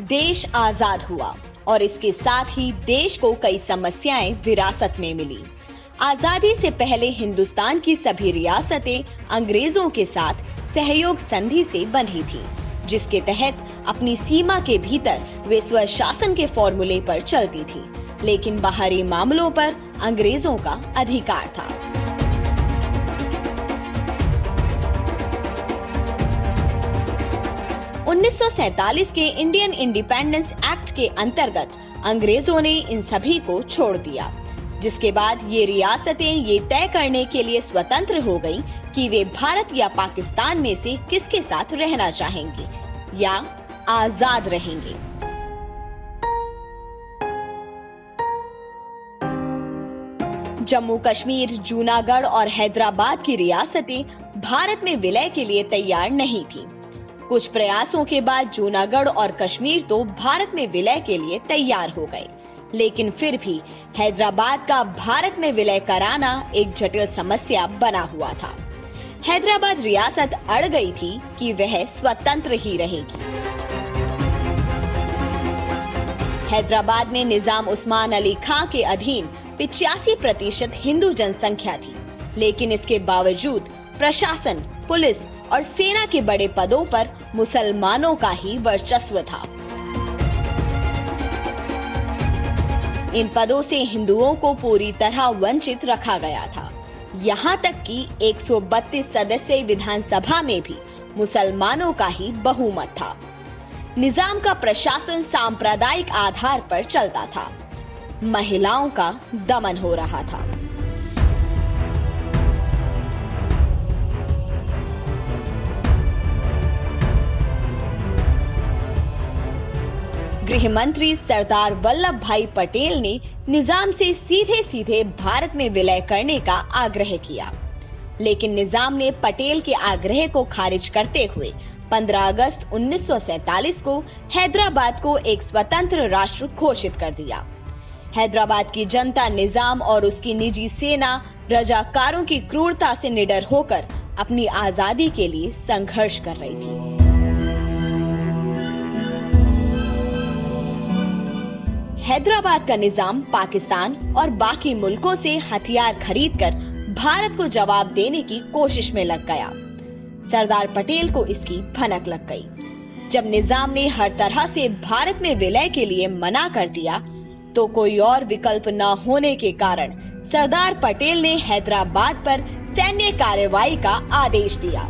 देश आजाद हुआ और इसके साथ ही देश को कई समस्याएं विरासत में मिली। आजादी से पहले हिंदुस्तान की सभी रियासतें अंग्रेजों के साथ सहयोग संधि से बंधी थी, जिसके तहत अपनी सीमा के भीतर वे स्वशासन के फॉर्मूले पर चलती थी, लेकिन बाहरी मामलों पर अंग्रेजों का अधिकार था। उन्नीस के इंडियन इंडिपेंडेंस एक्ट के अंतर्गत अंग्रेजों ने इन सभी को छोड़ दिया, जिसके बाद ये रियासतें ये तय करने के लिए स्वतंत्र हो गईं कि वे भारत या पाकिस्तान में से किसके साथ रहना चाहेंगे या आजाद रहेंगे। जम्मू कश्मीर, जूनागढ़ और हैदराबाद की रियासतें भारत में विलय के लिए तैयार नहीं थीं। कुछ प्रयासों के बाद जूनागढ़ और कश्मीर तो भारत में विलय के लिए तैयार हो गए, लेकिन फिर भी हैदराबाद का भारत में विलय कराना एक जटिल समस्या बना हुआ था। हैदराबाद रियासत अड़ गई थी कि वह स्वतंत्र ही रहेगी। हैदराबाद में निजाम उस्मान अली खां के अधीन 85% हिंदू जनसंख्या थी, लेकिन इसके बावजूद प्रशासन, पुलिस और सेना के बड़े पदों पर मुसलमानों का ही वर्चस्व था। इन पदों से हिंदुओं को पूरी तरह वंचित रखा गया था। यहाँ तक कि 132 सदस्यीय विधानसभा में भी मुसलमानों का ही बहुमत था। निजाम का प्रशासन सांप्रदायिक आधार पर चलता था। महिलाओं का दमन हो रहा था। गृह मंत्री सरदार वल्लभ भाई पटेल ने निजाम से सीधे सीधे भारत में विलय करने का आग्रह किया, लेकिन निजाम ने पटेल के आग्रह को खारिज करते हुए 15 अगस्त 1947 को हैदराबाद को एक स्वतंत्र राष्ट्र घोषित कर दिया। हैदराबाद की जनता निजाम और उसकी निजी सेना रजाकारों की क्रूरता से निडर होकर अपनी आजादी के लिए संघर्ष कर रही थी। हैदराबाद का निजाम पाकिस्तान और बाकी मुल्कों से हथियार खरीदकर भारत को जवाब देने की कोशिश में लग गया। सरदार पटेल को इसकी भनक लग गई। जब निजाम ने हर तरह से भारत में विलय के लिए मना कर दिया, तो कोई और विकल्प न होने के कारण सरदार पटेल ने हैदराबाद पर सैन्य कार्रवाई का आदेश दिया।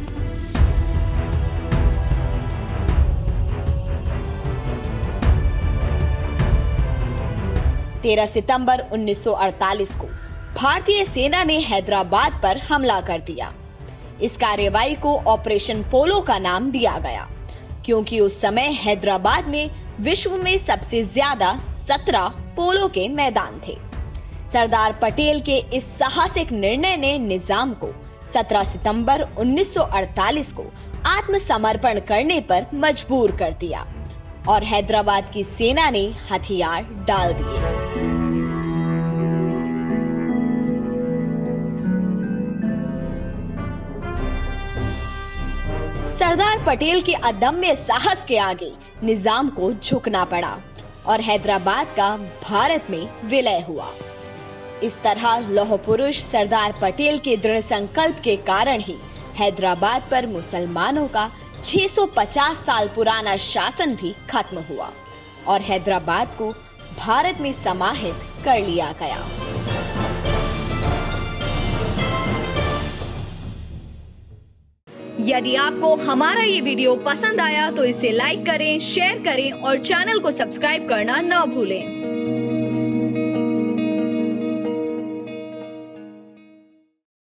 तेरह सितंबर 1948 को भारतीय सेना ने हैदराबाद पर हमला कर दिया। इस कार्रवाई को ऑपरेशन पोलो का नाम दिया गया, क्योंकि उस समय हैदराबाद में विश्व में सबसे ज्यादा 17 पोलो के मैदान थे। सरदार पटेल के इस साहसिक निर्णय ने निजाम को 17 सितंबर 1948 को आत्मसमर्पण करने पर मजबूर कर दिया और हैदराबाद की सेना ने हथियार डाल दिए। सरदार पटेल के अदम्य साहस के आगे निजाम को झुकना पड़ा और हैदराबाद का भारत में विलय हुआ। इस तरह लौह पुरुष सरदार पटेल के दृढ़ संकल्प के कारण ही हैदराबाद पर मुसलमानों का 650 साल पुराना शासन भी खत्म हुआ और हैदराबाद को भारत में समाहित कर लिया गया। यदि आपको हमारा ये वीडियो पसंद आया तो इसे लाइक करें, शेयर करें और चैनल को सब्सक्राइब करना न भूलें।